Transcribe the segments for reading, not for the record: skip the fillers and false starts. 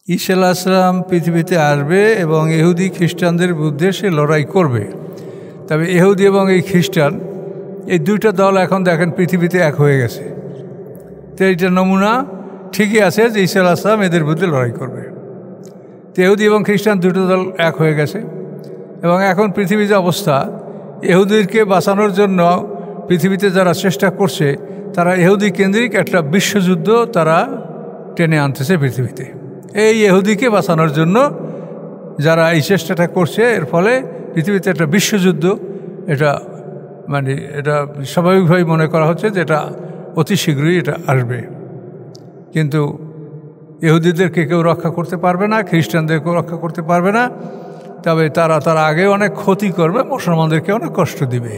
ঈসা আলাইহিস সালাম পৃথিবীতে আসবে এবং ইহুদি খ্রিস্টানদের বিরুদ্ধে সে লড়াই করবে। তবে ইহুদি এবং এই খ্রিস্টান এই দুইটা দল এখন দেখেন পৃথিবীতে এক হয়ে গেছে। তো এইটা নমুনা ঠিকই আছে যে ঈসা আলাইহিস সালাম এদের বিরুদ্ধে লড়াই করবে। তো ইহুদি এবং খ্রিস্টান দুটো দল এক হয়ে গেছে এবং এখন পৃথিবীর যে অবস্থা, ইহুদিকে বাঁচানোর জন্য পৃথিবীতে যারা চেষ্টা করছে তারা ইহুদি কেন্দ্রিক একটা বিশ্বযুদ্ধ তারা টেনে আনতেছে পৃথিবীতে। এই ইহুদিকে বাঁচানোর জন্য যারা এই চেষ্টাটা করছে, এর ফলে পৃথিবীতে একটা বিশ্বযুদ্ধ এটা এটা স্বাভাবিকভাবেই মনে করা হচ্ছে যে এটা অতি শীঘ্রই এটা আসবে। কিন্তু ইহুদিদেরকে কেউ রক্ষা করতে পারবে না, খ্রিস্টানদেরকেও রক্ষা করতে পারবে না। তবে তারা আগে অনেক ক্ষতি করবে, মুসলমানদেরকে অনেক কষ্ট দিবে।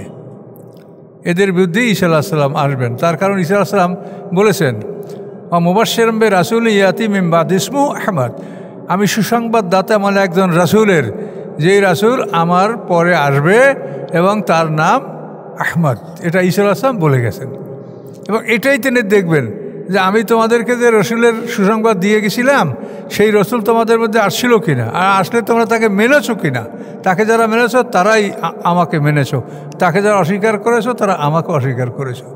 এদের বিরুদ্ধে ঈসা আলাইহিস সালাম আসবেন। তার কারণ ঈসা আলাইহিস সালাম বলেছেন, মুবাশশিরাম বিরাসূল ইয়াতি মিন বাদি ইসমুহু আহমদ, আমি সুসংবাদদাতা মানে একজন রাসূলের, যেই রাসূল আমার পরে আসবে এবং তার নাম আহমদ। এটা ঈসা আলাইহিস সালাম বলে গেছেন। এবং এটাই তিনি দেখবেন যে আমি তোমাদেরকে যে রসুলের সুসংবাদ দিয়ে গেছিলাম সেই রসুল তোমাদের মধ্যে আসছিল কিনা, আর আসলে তোমরা তাকে মেনেছো কিনা। তাকে যারা মেনেছো তারাই আমাকে মেনেছো, তাকে যারা অস্বীকার করেছো তারা আমাকে অস্বীকার করেছো।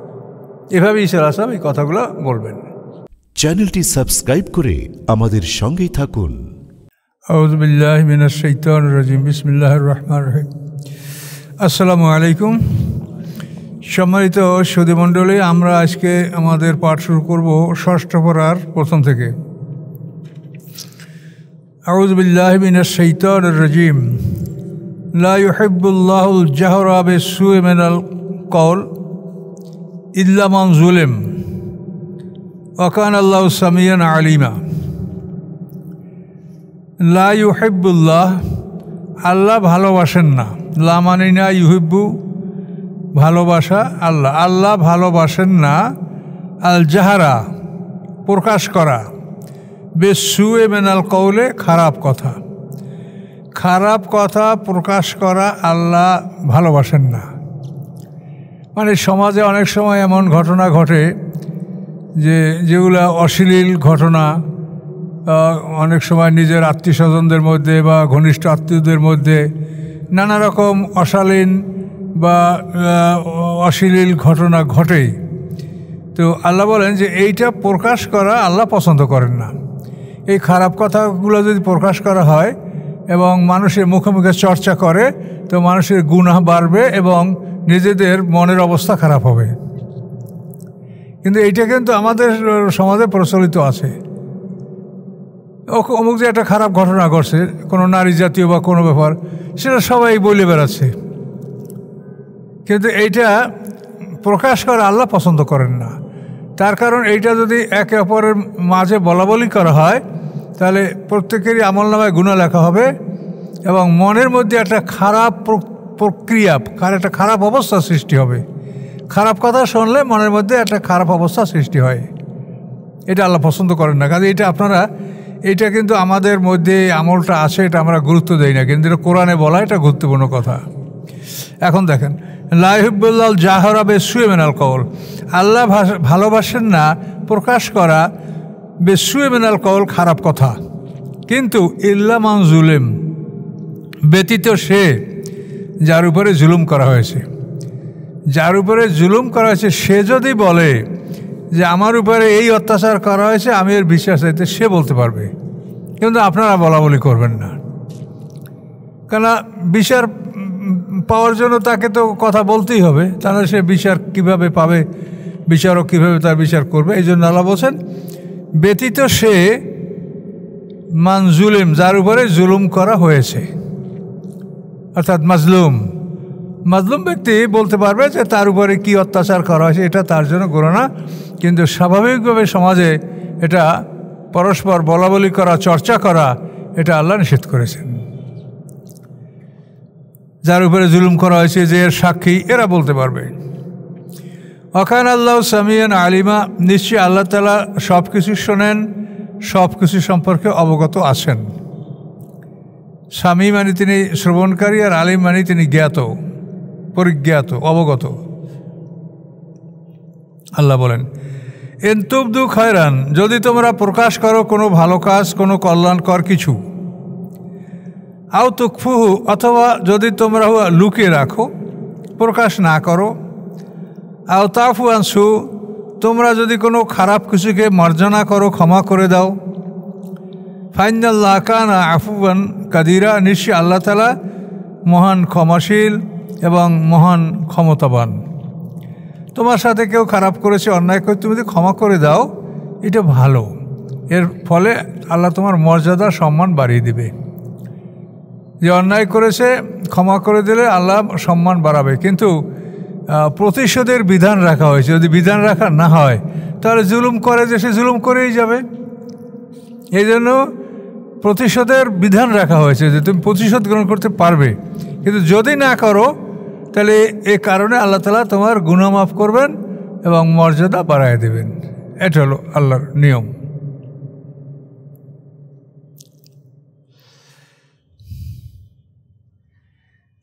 এভাবে ঈসা আলাইহিস সালাম এই কথাগুলো বলবেন। চ্যানেলটি সাবস্ক্রাইব করে আমাদের সঙ্গেই থাকুন। আউযু বিল্লাহি মিনাশ শাইতানির রাজিম, বিসমিল্লাহির রহমানির রহিম। আসসালামু আলাইকুম। সম্মানিত সুধীমণ্ডলী, আমরা আজকে আমাদের পাঠ শুরু করব ষষ্ঠ পারার প্রথম থেকে। আউযু বিল্লাহি মিনাশ শাইতানির রাজিম। লা ইউহিব্বুল্লাহুল জাহরা বিস-সুই মিনাল কওল ইল্লা মান যুলিম ওয়া কানা আল্লাহু সামিয়ান আলিমা। লা ইউহিব্বুল্লাহ, আল্লাহ ভালোবাসেন না। লা মানে না, ইউহিব্বু ভালোবাসা, আল্লাহ ভালোবাসেন না। আল জাহারা প্রকাশ করা, বিস-সুই মিনাল কওলে খারাপ কথা প্রকাশ করা আল্লাহ ভালোবাসেন না। মানে সমাজে অনেক সময় এমন ঘটনা ঘটে যেগুলা অশ্লীল ঘটনা, অনেক সময় নিজের আত্মীয় স্বজনদের মধ্যে বা ঘনিষ্ঠ আত্মীয়দের মধ্যে নানা রকম অশালীন বা অশ্লীল ঘটনা ঘটে। তো আল্লাহ বলেন যে এইটা প্রকাশ করা আল্লাহ পছন্দ করেন না। এই খারাপ কথাগুলো যদি প্রকাশ করা হয় এবং মানুষের মুখে মুখে চর্চা করে তো মানুষের গুনাহ বাড়বে এবং নিজেদের মনের অবস্থা খারাপ হবে। কিন্তু এইটা কিন্তু আমাদের সমাজে প্রচলিত আছে। অমুক যে একটা খারাপ ঘটনা ঘটছে, কোনো নারী জাতীয় বা কোনো ব্যাপার, সেটা সবাই বলে বেড়াচ্ছে। কিন্তু এইটা প্রকাশ করা আল্লাহ পছন্দ করেন না। তার কারণ এইটা যদি একে অপরের মাঝে বলাবলি করা হয় তাহলে প্রত্যেকেরই আমলনামায় গুনাহ লেখা হবে এবং মনের মধ্যে একটা খারাপ প্রক্রিয়া, একটা খারাপ অবস্থা সৃষ্টি হবে। খারাপ কথা শুনলে মনের মধ্যে একটা খারাপ অবস্থা সৃষ্টি হয়। এটা আল্লাহ পছন্দ করেন না। কাজে এটা কিন্তু আমাদের মধ্যে আমলটা আছে, এটা আমরা গুরুত্ব দেই না, কিন্তু এটা কোরআনে বলা, এটা গুরুত্বপূর্ণ কথা। এখন দেখেন, লা ইউহিব্বুল্লাহুল জাহরা বিস-সুই মিনাল কওল, আল্লাহ ভালোবাসেন না প্রকাশ করা বিস-সুই মিনাল কওল খারাপ কথা। কিন্তু ইল্লা মান যুলিম, ব্যতীত সে যার উপরে জুলুম করা হয়েছে। যার উপরে জুলুম করা হয়েছে সে যদি বলে যে আমার উপরে এই অত্যাচার করা হয়েছে, আমি এর বিচার চাইতে, সে বলতে পারবে। কিন্তু আপনারা বলাবলি করবেন না, কেন বিচার পাওয়ার জন্য তাকে তো কথা বলতেই হবে, তাহলে সে বিচার কিভাবে পাবে, বিচারক কিভাবে তার বিচার করবে। এই জন্য আল্লাহ বলছেন ব্যতীত সে মান যুলিম, যার উপরে জুলুম করা হয়েছে, অর্থাৎ মাজলুম ব্যক্তি বলতে পারবে যে তার উপরে কি অত্যাচার করা হয়েছে, এটা তার জন্য গুনাহ না। কিন্তু স্বাভাবিকভাবে সমাজে এটা পরস্পর বলাবলি করা, চর্চা করা, এটা আল্লাহ নিষেধ করেছেন। যার উপরে জুলুম করা হয়েছে, যে এর সাক্ষী, এরা বলতে পারবে। ওয়াকান আল্লাহু সামিয়ান আলিমা, নিশ্চয়ই আল্লাহ তাআলা সব কিছু শোনেন, সব কিছু সম্পর্কে অবগত আছেন। সামি মানে তিনি শ্রবণকারী, আর আলিম মানে তিনি জ্ঞাত, পরিজ্ঞাত, অবগত। আল্লাহ বলেন ইনতুবদু খায়রান, যদি তোমরা প্রকাশ করো কোনো ভালো কাজ, কোনো কল্যাণকর কিছু, আও তুকফুহু, অথবা যদি তোমরা লুকিয়ে রাখো, প্রকাশ না করো, আও তাফু আনসু, তোমরা যদি কোনো খারাপ কিছুকে মার্জনা করো, ক্ষমা করে দাও, ফাইনাল্লাহ কানা আফুয়ান কাদিরা, নিশ্চয় আল্লাহ তাআলা মহান ক্ষমাশীল এবং মহান ক্ষমতাবান। তোমার সাথে কেউ খারাপ করেছে, অন্যায় করে, তুমি যদি ক্ষমা করে দাও, এটা ভালো। এর ফলে আল্লাহ তোমার মর্যাদা সম্মান বাড়িয়ে দিবে। যে অন্যায় করেছে ক্ষমা করে দিলে আল্লাহ সম্মান বাড়াবে। কিন্তু প্রতিশোধের বিধান রাখা হয়েছে। যদি বিধান রাখা না হয় তাহলে জুলুম করে যে সে জুলুম করেই যাবে। এই জন্য প্রতিশোধের বিধান রাখা হয়েছে যে তুমি প্রতিশোধ গ্রহণ করতে পারবে, কিন্তু যদি না করো তাহলে এ কারণে আল্লাহ তাআলা তোমার গুনাহ মাফ করবেন এবং মর্যাদা বাড়ায় দেবেন। এটা হলো আল্লাহর নিয়ম।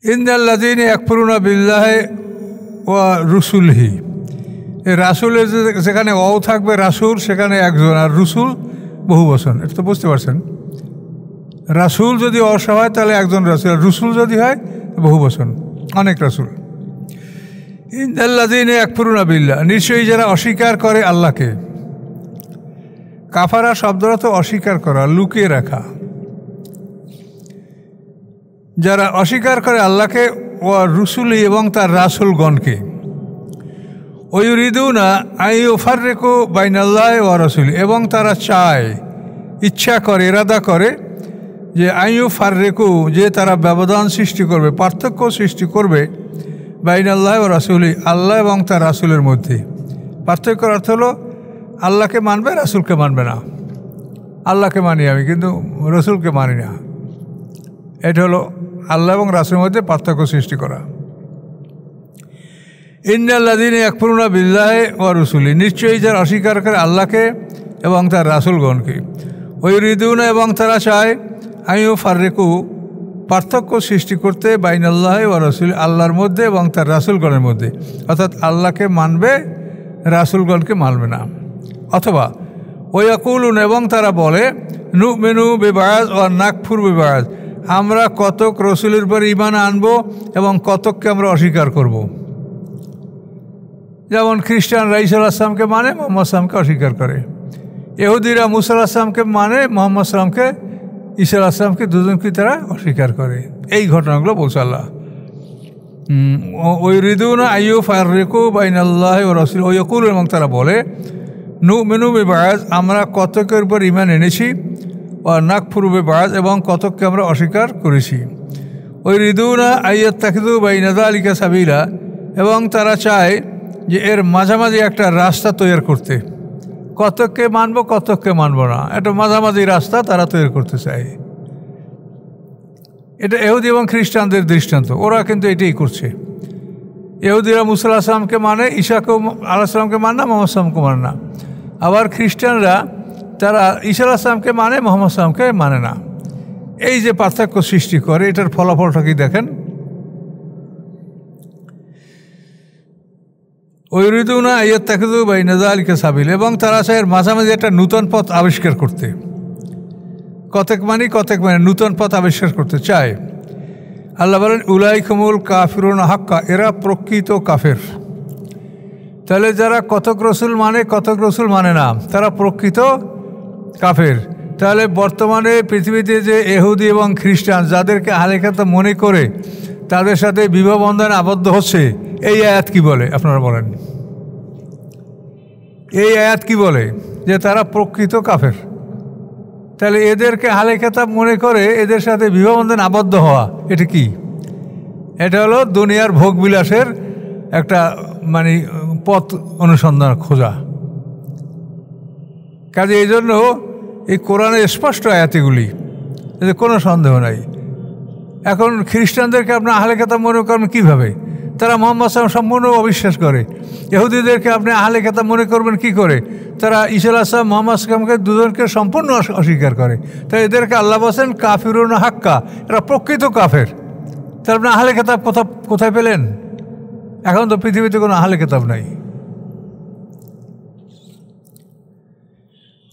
ইন্নাল্লাযীনা ইয়াকফুরুনা বিল্লাহি ওয়া রুসুলিহি, এই রাসূলের যেখানে অ থাকবে রাসূল সেখানে একজন, আর রুসুল বহু বচন। এটা তো বুঝতে পারছেন, রাসূল যদি অসহ হয় তাহলে একজন রাসূল, আর রুসুল যদি হয় বহু বচন, অনেক রাসূল। ইন্নাল্লাযীনা ইয়াকফুরুনা বিল্লাহ, নিশ্চয়ই যারা অস্বীকার করে আল্লাহকে। কাফারা শব্দটা তো অস্বীকার করা, লুকিয়ে রাখা। যারা অস্বীকার করে আল্লাহকে ও রুসুলি এবং তার রাসূলগণকে, ওয়ুরিদুনা আইয়ুফাররিকু বাইনাল্লাহি ওয়া রাসূলি, এবং তারা চায়, ইচ্ছা করে, ইরাদা করে যে আইয়ুফাররিকু, যে তারা ব্যবধান সৃষ্টি করবে, পার্থক্য সৃষ্টি করবে, বাইনাল্লাহি ওয়া রাসূলি, আল্লাহ এবং তার রাসূলের মধ্যে। পার্থক্যের অর্থ হলো আল্লাহকে মানবে, রাসূলকে মানবে না। আল্লাহকে মানি আমি, কিন্তু রাসূলকে মানি না। এটা হলো আল্লাহ এবং রাসূলের মধ্যে পার্থক্য সৃষ্টি করা। ইন্নাল্লাযীনা ইয়াকফুরুনা বিল্লাহি ওয়া রুসুলি, নিশ্চয়ই যারা অস্বীকার করে আল্লাহকে এবং তার রাসূলগণকে, ওয়ুরিদুনা, এবং তারা চায়, আইয়ুফাররিকু, পার্থক্য সৃষ্টি করতে, বাইনাল্লাহি ওয়া রাসূলি, আল্লাহর মধ্যে এবং তার রাসূলগণের মধ্যে। অর্থাৎ আল্লাহকে মানবে, রাসূলগণকে মানবে না। অথবা ওয়ায়াকুলুনা, এবং তারা বলে, নুমিনু বিবা'জ ওয়া নাকফুরু বিবা'জ, আমরা কতক রসুলের উপর ঈমান আনবো এবং কতককে আমরা অস্বীকার করব। যেমন খ্রিস্টানরা ঈসা আলাইহিস সালামকে মানে, মুহাম্মদ সাল্লামকে অস্বীকার করে। ইহুদিরা মুসা আলাইহিস সালামকে মানে, মুহাম্মদ সাল্লামকে, ঈসা আলাইহিস সালামকে, দুজনকে তারা অস্বীকার করে। এই ঘটনাগুলো বলছে আল্লাহ। ওয়ুরিদুনা আইয়ুফাররিকু বাইনাল্লাহি ওয়া রাসূলিহি ওয়ায়াকুলু, এবং তারা বলে, নুমিনু বিবা'জ, আমরা কতকের উপর ঈমান এনেছি, ও নাকফুরু বিবা'জ, এবং কতককে আমরা অস্বীকার করেছি। ওয়ুরিদুনা আইয়াত্তাখিযু বাইনা যালিকা সাবিলা, এবং তারা চায় যে এর মাঝামাঝি একটা রাস্তা তৈরি করতে, কতককে মানবো কতককে মানবো না, একটা মাঝামাঝি রাস্তা তারা তৈরি করতে চায়। এটা ইহুদি এবং খ্রিস্টানদের দৃষ্টান্ত। ওরা কিন্তু এটাই করছে। ইহুদিরা মুসা আলাইহিস সালামকে মানে, ঈসাকে আলাইহিস সালামকে মানে না, মুহাম্মদ সাল্লামকে মানে না। আবার খ্রিস্টানরা তারা ঈসা আলাইহিস সালামকে মানে, মুহাম্মদ সাল্লামকে মানে না। এই যে পার্থক্য সৃষ্টি করে, এটার ফলাফলটা কি দেখেন। ওয়ুরিদুনা আইয়াত্তাখিযু বাইনা যালিকা সাবিলা, এবং তারা চায় মাঝামাঝি একটা নূতন পথ আবিষ্কার করতে। কতক মানে নূতন পথ আবিষ্কার করতে চায়। আল্লাহ বলেন, উলাইকুমুল কাফিরুনা হাক্কা, এরা প্রকৃত কাফের। তাহলে যারা কতক রসুল মানে, কতক রসুল মানে না, তারা প্রকৃত কাফের। তাহলে বর্তমানে পৃথিবীতে যে ইহুদি এবং খ্রিস্টান যাদেরকে আহলে কিতাব মনে করে তাদের সাথে বিবাহ বন্ধনে আবদ্ধ হচ্ছে, এই আয়াত কি বলে আপনারা বলেন? এই আয়াত কি বলে? যে তারা প্রকৃত কাফের। তাহলে এদেরকে আহলে কিতাব মনে করে এদের সাথে বিবাহ বন্ধনে আবদ্ধ হওয়া, এটা কি? এটা হলো দুনিয়ার ভোগবিলাসের একটা মানে পথ অনুসন্ধান খোঁজা। কাজে এই জন্য এই কোরআনের স্পষ্ট আয়াতগুলি, এতে কোনো সন্দেহ নাই। এখন খ্রিস্টানদেরকে আপনার আহলে কিতাব মনে করবেন কীভাবে? তারা মুহাম্মদ সাল্লাল্লাহু আলাইহি ওয়াসাল্লাম সম্পূর্ণ অবিশ্বাস করে। ইহুদিদেরকে আপনি আহলে কিতাব মনে করবেন কি করে? তারা ঈসা আলাইহিস সালাম, মুহাম্মদ সাল্লামকে দুজনকে সম্পূর্ণ অস্বীকার করে। তাই এদেরকে আল্লাহ বলেন কাফিরুন হাক্কা, এরা প্রকৃত কাফের। তাহলে আপনি আহলে কিতাব কোথায় পেলেন? এখন তো পৃথিবীতে কোনো আহলে কিতাব নাই।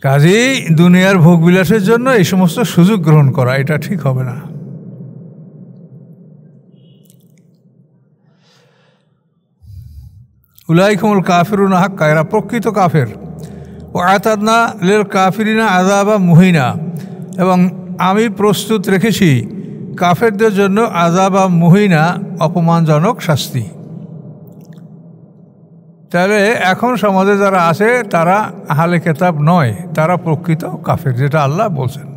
কাজেই দুনিয়ার ভোগবিলাসের জন্য এই সমস্ত সুযোগ গ্রহণ করা এটা ঠিক হবে না। উলাইকুমুল কাফিরুনা হাক্কা, এরা প্রকৃত কাফের। ও আতাদনা লিল কাফিরিনা আযাবা মুহিনা, এবং আমি প্রস্তুত রেখেছি কাফেরদের জন্য আযাবা মুহিনা, অপমানজনক শাস্তি। তাহলে এখন সমাজে যারা আছে তারা আহলে কিতাব নয়, তারা প্রকৃত কাফের, যেটা আল্লাহ বলছেন।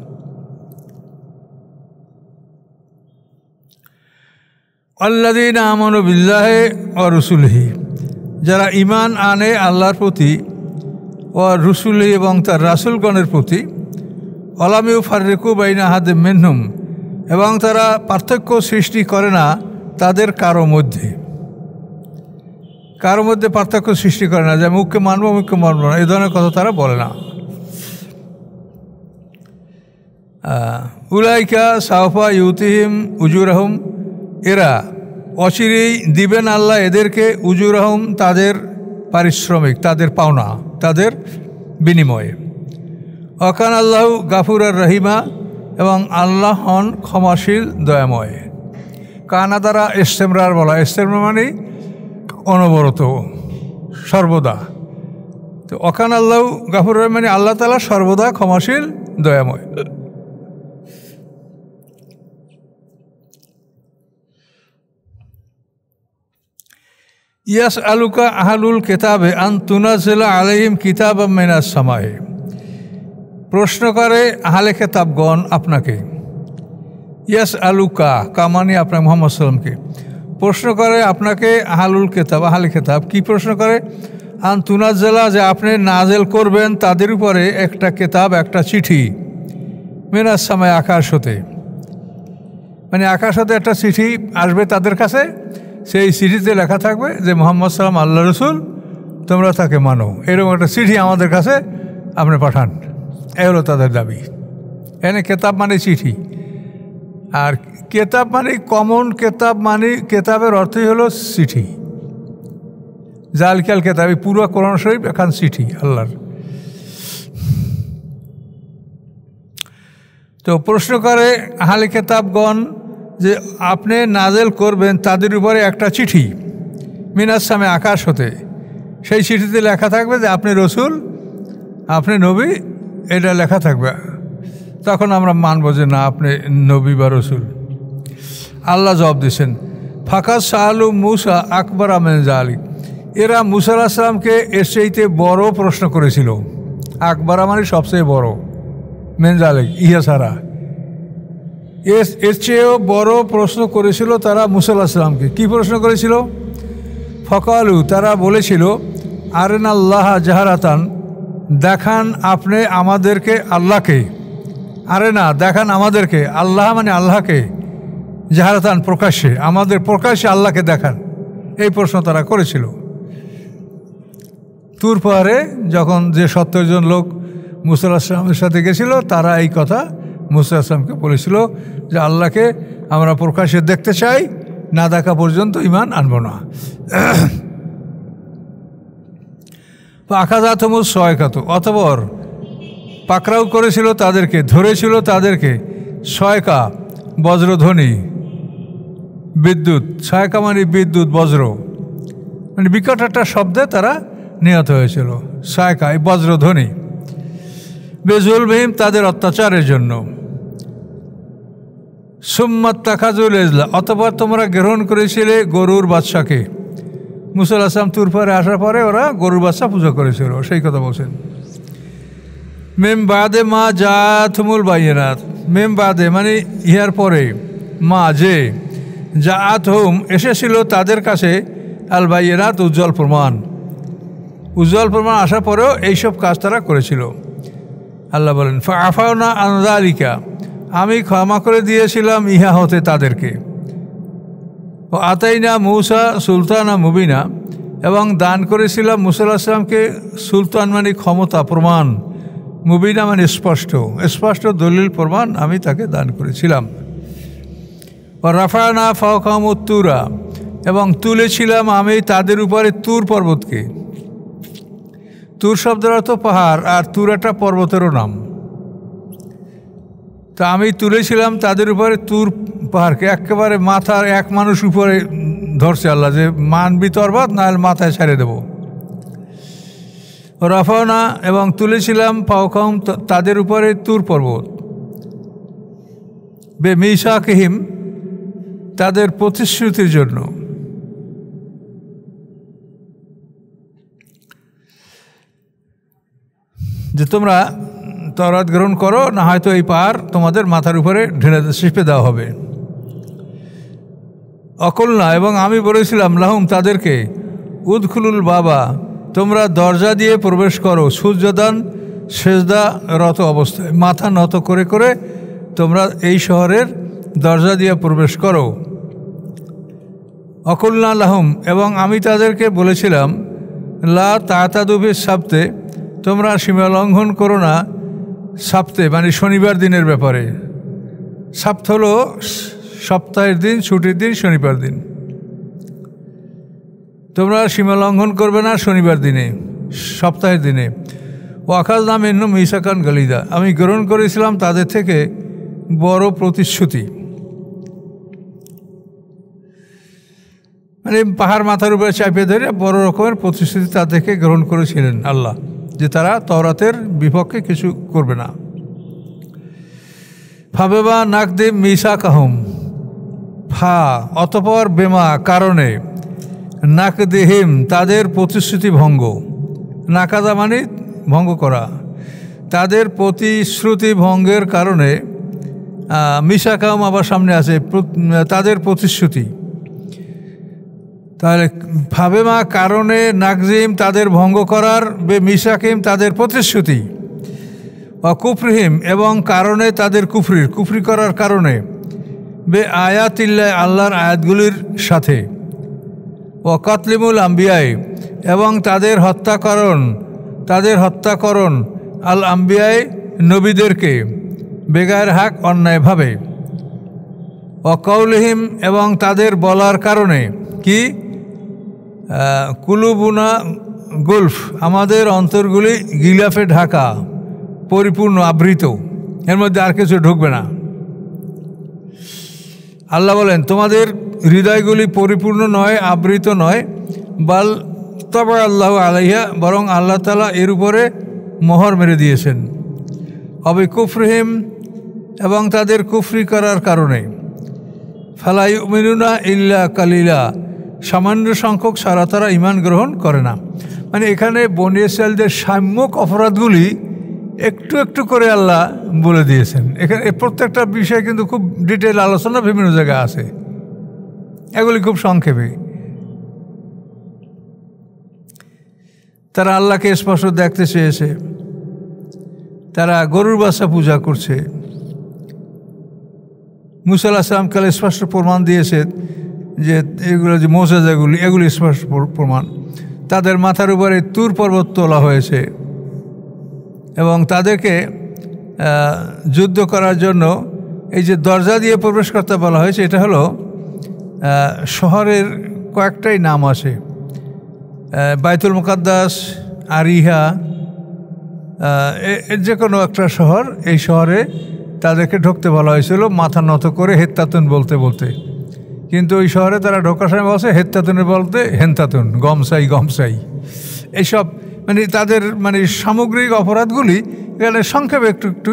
আল্লাযীনা আমানু বিল্লাহি ওয়া রাসূলিহি, যারা ঈমান আনে আল্লাহর প্রতি, ও রসুলি এবং তার রাসূলগণের প্রতি, ওয়ালাম ইউফাররিকু বাইনা আহাদিম মিনহুম, এবং তারা পার্থক্য সৃষ্টি করে না তাদের কারো মধ্যে পার্থক্য সৃষ্টি করে না, যে মুখকে মানবো মুখকে মানবো না, এই ধরনের কথা তারা বলে না। উলাইকা সাওফা ইউতিহিম উজুরহুম, এরা অচিরেই দিবেন আল্লাহ এদেরকে উজুরহুম, তাদের পারিশ্রমিক, তাদের পাওনা, তাদের বিনিময়ে। অকান আল্লাহ গাফুর আর রহিমা, এবং আল্লাহ হন ক্ষমাশীল দয়াময়। কানা দ্বারা ইস্তেমরার বলা, ইস্তেমরার মানে অনবরত, সর্বদা। তো অকান আল্লাহ গাফুর রহিম মানে আল্লাহ তাআলা সর্বদা ক্ষমাশীল দয়াময়। ইয়াস আলুকা আহলুল কিতাবে আন তুনাজ্জিলা আলাইহিম কিতাবাম মিনাস সামায়ে, প্রশ্ন করে আহলে কিতাবগণ আপনাকে। ইয়াস আলুকা, কামানি আপনার মুহাম্মদ সাল্লামকে প্রশ্ন করে, আপনাকে আহলুল কিতাব, আহলে কিতাব কি প্রশ্ন করে? আন তুনাজ্জিলা, যে আপনি নাজেল করবেন তাদের উপরে একটা কিতাব, একটা চিঠি, মিনাস সামায়ে, আকাশ হতে, মানে আকাশ হতে একটা চিঠি আসবে তাদের কাছে। সেই চিঠিতে লেখা থাকবে যে মুহাম্মদ সাল্লাম আল্লাহ রসুল, তোমরা তাকে মানো, এরকম একটা চিঠি আমাদের কাছে আপনি পাঠান। এ হলো তাদের দাবি। এনে কেতাব মানে চিঠি, আর কেতাব মানে কমন কেতাব, মানে কেতাবের অর্থই হলো চিঠি। জালকাল কেতাব, পুরো কোরআন শরীফ এখন চিঠি আল্লাহর। তো প্রশ্ন করে আহলে কিতাবগণ যে আপনি নাজেল করবেন তাদের উপরে একটা চিঠি, মিনাস সামে, আকাশ হতে। সেই চিঠিতে লেখা থাকবে যে আপনি রসুল, আপনি নবী, এটা লেখা থাকবে। তখন আমরা মানব যে না, আপনি নবী বা রসুল। আল্লাহ জবাব দিয়েছেন, ফাকাত সাআলু মূসা আকবার মিন যালিক, এরা মূসা আলাইহিস সালামকে এর চাইতে বড় প্রশ্ন করেছিল। আকবার মানে সবচেয়ে বড়, মিন যালিক ইহা ছাড়া, এর চেয়েও বড় প্রশ্ন করেছিল তারা মূসা আলাইহিস সালামকে। কী প্রশ্ন করেছিল? ফকালু, তারা বলেছিল, আরিনাল্লাহ জাহারাতান, দেখান আপনি আমাদেরকে আল্লাহকে। আরে না, দেখান আমাদেরকে, আল্লাহ মানে আল্লাহকে, জাহারাতান প্রকাশ্যে, আমাদের প্রকাশ্যে আল্লাহকে দেখান। এই প্রশ্ন তারা করেছিল। তুর পাহাড়ে যখন যে 70 জন লোক মূসা আলাইহিস সালামের সাথে গেছিল, তারা এই কথা মূসা আলাইহিস সালামকে বলেছিল যে আল্লাহকে আমরা প্রকাশ্যে দেখতে চাই, না দেখা পর্যন্ত ঈমান আনব না। আখাযাতুমুস সায়কাতু, অতঃপর পাকড়াও করেছিল তাদেরকে, ধরেছিল তাদেরকে, সায়কা বজ্রধ্বনি, বিদ্যুৎ, সায়কা মানে বিদ্যুৎ, বজ্র মানে বিকট একটা শব্দে তারা নিহত হয়েছিল। সায়কা এই বজ্রধ্বনি, বেজুলবিহিম, তাদের অত্যাচারের জন্য। সুম্মাত তাখাজুল ইজলা, অতঃপর তোমরা গ্রহণ করেছিলে গরুর বাচ্চাকে। মূসা আলাইহিস সালাম তুর পাহাড়ে আসার পরে ওরা গরুর বাচ্চা পূজা করেছিল, সেই কথা বলছেন। মেম বাদে মা জাআতুমুল বাইয়িনাত, মেম বাদে মানে ইহার পরে, মা যে, জাআতহুম এসেছিল তাদের কাছে, আল বাইয়িনাত উজ্জ্বল প্রমাণ। উজ্জ্বল প্রমাণ আসার পরেও এইসব কাজ তারা করেছিল। আল্লাহ বলেন, ফাআফাউনা আন যালিকা, আমি ক্ষমা করে দিয়েছিলাম ইহা হতে তাদেরকে। ও আতাইনা মূসা সুলতানা মুবিনা, এবং দান করেছিলাম মূসা আলাইহিস সালামকে সুলতান মানে ক্ষমতা, প্রমাণ, মুবিনা মানে স্পষ্ট, স্পষ্ট দলিল প্রমাণ আমি তাকে দান করেছিলাম। ও রাফানা ফাওকাহুমুত তুরা, এবং তুলেছিলাম আমি তাদের উপরে তুর পর্বতকে। তুর শব্দের অর্থ পাহাড়, আর তুর একটা পর্বতেরও নাম। তা আমি তুলেছিলাম তাদের উপরে তুর পাহাড়কে, একেবারে মাথার এক মানুষ উপরে ধরছে আল্লাহ, যে মানবি তরবাত না হলে মাথায় ছেড়ে দেব। রাফাওনা, এবং তুলেছিলাম ফাওকাহুম তাদের উপরে তুর পর্বত, বে মিসাকিহিম তাদের প্রতিশ্রুতির জন্য। যে তোমরা তওরাত গ্রহণ করো, না হয়তো এই পাহাড় তোমাদের মাথার উপরে ঢেলে চেপে দেওয়া হবে। অকলনা, এবং আমি বলেছিলাম লাহুম তাদেরকে, উদখুলুল বাবা তোমরা দরজা দিয়ে প্রবেশ করো, সূর্যদান সেজদা রত অবস্থায়, মাথা নত করে করে তোমরা এই শহরের দরজা দিয়ে প্রবেশ করো। অকলনা লাহুম, এবং আমি তাদেরকে বলেছিলাম লা তাতাদুবে সাবতে তোমরা সীমা লঙ্ঘন করো না, সাপ্তে মানে শনিবার দিনের ব্যাপারে। সাপ্ত হলো সপ্তাহের দিন, ছুটির দিন, শনিবার দিন। তোমরা সীমা লঙ্ঘন করবে না শনিবার দিনে, সপ্তাহের দিনে। ও আকাশ নাম এন্ন মিসাকান গালিদা, আমি গ্রহণ করেছিলাম তাদের থেকে বড় প্রতিশ্রুতি। মানে পাহাড় মাথার উপরে চাপিয়ে ধরে বড় রকমের প্রতিশ্রুতি তাদেরকে গ্রহণ করেছিলেন আল্লাহ, যে তারা তওরাতের বিপক্ষে কিছু করবে না। ফাবেবা নাকদিম মিসাকাহুম, ফা অতঃপর বেমা কারণে, নাকদিহিম তাদের প্রতিশ্রুতি ভঙ্গ, নাকাদা মানে ভঙ্গ করা, তাদের প্রতিশ্রুতি ভঙ্গের কারণে, মিসাকাহুম আবার সামনে আছে, তাদের প্রতিশ্রুতি। তাহলে ফাবেমা কারণে, নাকজিম তাদের ভঙ্গ করার, বে মিসাকিম তাদের প্রতিশ্রুতি, কুফরিহিম এবং কারণে তাদের কুফরি করার কারণে, বে আয়াতিল্লাহ আল্লাহর আয়াতগুলির সাথে, ও কাতলিমুল আম্বিয়াই এবং তাদের হত্যাকরণ আল আম্বিয়াই নবীদেরকে বেগায়ের হাক অন্যায়ভাবে, ও কৌলহিম এবং তাদের বলার কারণে, কি কুলুবুনা গুলফ আমাদের অন্তরগুলি গিলাফে ঢাকা, পরিপূর্ণ আবৃত, এর মধ্যে আর কিছু ঢুকবে না। আল্লাহ বলেন তোমাদের হৃদয়গুলি পরিপূর্ণ নয়, আবৃত নয়, বাল তবা আল্লাহ আলাইহা বরং আল্লাহ তাআলা এর উপরে মোহর মেরে দিয়েছেন। অবে কুফরিহিম এবং তাদের কুফরি করার কারণে, ফালা ইউমিনুনা ইল্লা কালিলা সামান্য সংখ্যক ছাড়া তারা ঈমান গ্রহণ করে না। মানে এখানে বনী ইসরাঈলদের সাম্যক অপরাধগুলি একটু একটু করে আল্লাহ বলে দিয়েছেন। এখানে প্রত্যেকটা বিষয় কিন্তু খুব ডিটেল আলোচনা বিভিন্ন জায়গায় আছে, এগুলি খুব সংক্ষেপে। তারা আল্লাহকে স্পষ্ট দেখতে চেয়েছে, তারা গরুর বাচ্চা পূজা করছে। মুসা আলাইহিস সালাম কালে স্পষ্ট প্রমাণ দিয়েছে যে এগুলো যে মোজেজাগুলি, এগুলি স্পষ্ট প্রমাণ। তাদের মাথার উপরে তুর পর্বত তোলা হয়েছে এবং তাদেরকে যুদ্ধ করার জন্য এই যে দরজা দিয়ে প্রবেশ করতে বলা হয়েছে, এটা হলো শহরের কয়েকটাই নাম আছে, বাইতুল মুকাদ্দাস, আরিহা, যে কোনো একটা শহর। এই শহরে তাদেরকে ঢুকতে বলা হয়েছিল মাথা নত করে হেত্তাতুন বলতে বলতে, কিন্তু ওই শহরে তারা ঢোকার সময় বলছে হেত্তাতুনের বলতে হেন্তাতুন, গমসাই গমসাই, এইসব মানে তাদের মানে সামগ্রিক অপরাধগুলি এখানে সংক্ষেপে একটু একটু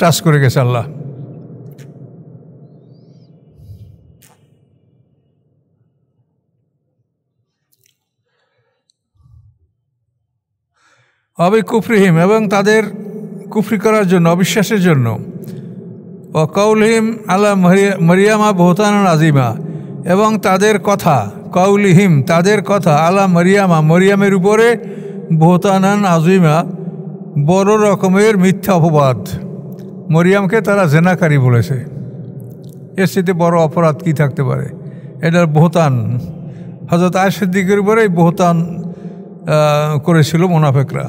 টাচ করে গেছে আল্লাহ। অবি কুফরিহিম এবং তাদের কুফরি করার জন্য, অবিশ্বাসের জন্য, ও কৌলহিম আলা মরিয়ামা বহুতান আজিমা এবং তাদের কথা, কৌলিহিম তাদের কথা, আলা মরিয়ামা মরিয়ামের উপরে, বহুতানান আজিমা বড় রকমের মিথ্যা অপবাদ। মরিয়ামকে তারা জেনাকারী বলেছে, এর সাথে বড় অপরাধ কি থাকতে পারে? এটার বহুতান, হযরত আয়েশা সিদ্দিকের উপরেই বহুতান করেছিল মুনাফিকরা।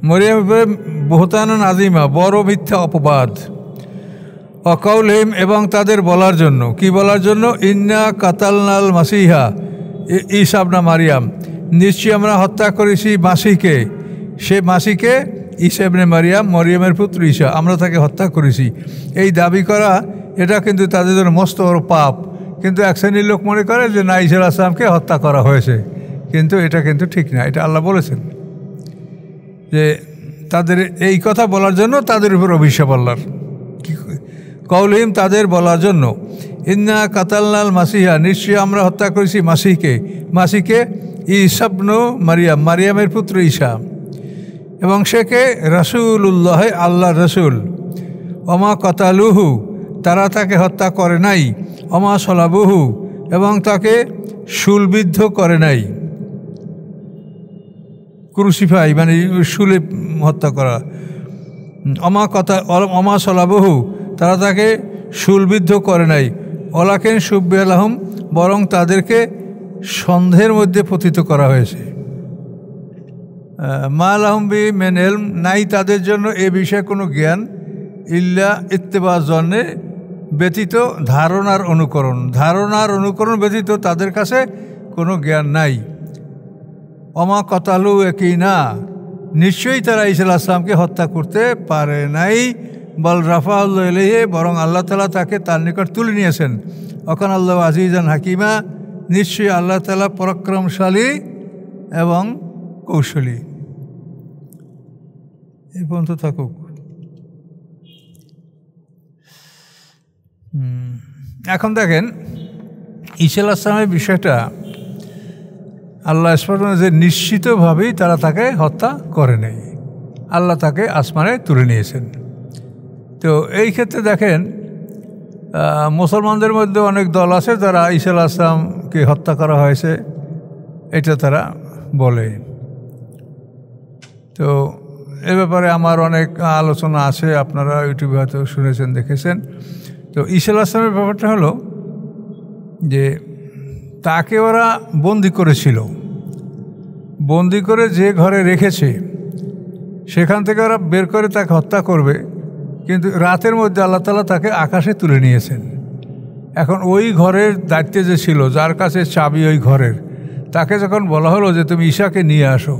মরিয়ামের উপরে বহুতানান আজিমা বড় মিথ্যা অপবাদ। অকাউলহিম এবং তাদের বলার জন্য, কি বলার জন্য? ইন্না কাতালনাল মাসিহা ঈসা ইবনে মারিয়াম, নিশ্চয়ই আমরা হত্যা করেছি মাসিকে, সে মাসিকে ঈসা ইবনে মারিয়াম, মরিয়মের পুত্র ঈসা, আমরা তাকে হত্যা করেছি। এই দাবি করা এটা কিন্তু তাদের জন্য মস্ত বড় পাপ। কিন্তু এক শ্রেণীর লোক মনে করে যে না, ঈসা আলাইহিস সালামকে হত্যা করা হয়েছে, কিন্তু এটা কিন্তু ঠিক না। এটা আল্লাহ বলেছেন যে তাদের এই কথা বলার জন্য তাদের উপর অভিশাপ আল্লাহর। কওলিহিম, তাদের বলার জন্য, ইন্না কাতালনাল মাসিহা, নিশ্চয়ই আমরা হত্যা করেছি মাসিহকে। মাসিহকে ঈসা ইবনে মারিয়াম, মারিয়ামের পুত্র ঈসা, এবং সেকে রাসূলুল্লাহ, আল্লাহর রসুল। ওমা কাতালুহু, তারা তাকে হত্যা করে নাই। ওমা সলাবুহু, এবং তাকে শুলবিদ্ধ করে নাই। ক্রুসিফাই মানে শুলে হত্যা করা। অমা সলাবহু, তারা তাকে শুলবিদ্ধ করে নাই। ওলাকেন সুব্বে আলহম, বরং তাদেরকে সন্দেহের মধ্যে পতিত করা হয়েছে। মা আলহম বি মেন এলম, নাই তাদের জন্য এ বিষয়ে কোনো জ্ঞান। ইল্লা ইত্তেবা জন্যে, ব্যতীত ধারণার অনুকরণ, ধারণার অনুকরণ ব্যতীত তাদের কাছে কোনো জ্ঞান নাই। অমা কতালু ইয়াকিনা, নিশ্চয়ই তারা ঈসা আলাইহিস সালামকে হত্যা করতে পারে নাই। বল রাফাউল্লাহ ইলাইহি, বরং আল্লাহ তাআলা তাকে তার নিকট তুলে নিয়েছেন। অকান আল্লাহু আজিজান হাকিমা, নিশ্চয়ই আল্লাহ তাআলা পরাক্রমশালী এবং কৌশলী। এই পর্যন্ত থাকুক। এখন দেখেন ঈসা আলাইহিস সালামের বিষয়টা আল্লাহ স্পষ্ট যে নিশ্চিতভাবেই তারা তাকে হত্যা করে নাই, আল্লাহ তাকে আসমানে তুলে নিয়েছেন। তো এই ক্ষেত্রে দেখেন মুসলমানদের মধ্যে অনেক দল আছে যারা ঈসা আলাইহিস সালামকে হত্যা করা হয়েছে এটা তারা বলে। তো এ ব্যাপারে আমার অনেক আলোচনা আছে, আপনারা ইউটিউবে হয়তো শুনেছেন, দেখেছেন। তো ঈসা আলাইহিস সালামের ব্যাপারটা হলো যে তাকে ওরা বন্দি করেছিল, বন্দি করে যে ঘরে রেখেছে সেখান থেকে ওরা বের করে তাকে হত্যা করবে, কিন্তু রাতের মধ্যে আল্লাহ তাআলা তাকে আকাশে তুলে নিয়েছেন। এখন ওই ঘরের দায়িত্বে যে ছিল, যার কাছে চাবি ওই ঘরের, তাকে যখন বলা হলো যে তুমি ঈশাকে নিয়ে আসো,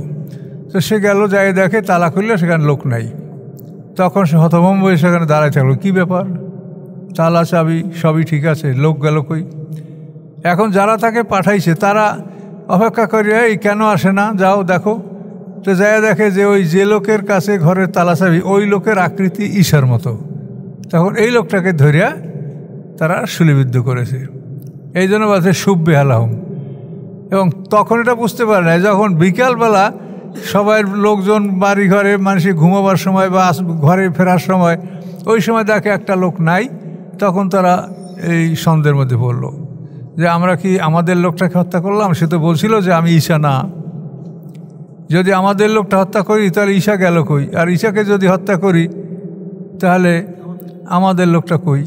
তো সে গেল, যাই দেখে তালা খুললে সেখানে লোক নাই। তখন সে হতভম্ব হয়ে সেখানে দাঁড়ায় থাকলো, কী ব্যাপার, তালা চাবি সবই ঠিক আছে, লোক গেল কই? এখন যারা তাকে পাঠাইছে তারা অপেক্ষা করে, এই কেন আসে না, যাও দেখো। তো যাই দেখে যে ওই যে লোকের কাছে ঘরের তালা চাবি, ওই লোকের আকৃতি ঈশার মতো। তখন এই লোকটাকে ধরিয়া তারা শুলিবিদ্ধ করেছে। এই জন্য বলছে সুব্বে আলাহম। এবং তখন এটা বুঝতে পারে না, যখন বিকালবেলা সবাই লোকজন বাড়ি ঘরে মানুষ ঘুমাবার সময় বা ঘরে ফেরার সময়, ওই সময় দেখে একটা লোক নাই, তখন তারা এই সন্দেহের মধ্যে পড়লো যে আমরা কি আমাদের লোকটাকে হত্যা করলাম? সে তো বলছিল যে আমি ঈশা না, যদি আমাদের লোকটা হত্যা করি তাহলে ঈশা গেল কই? আর ঈশাকে যদি হত্যা করি তাহলে আমাদের লোকটা কই?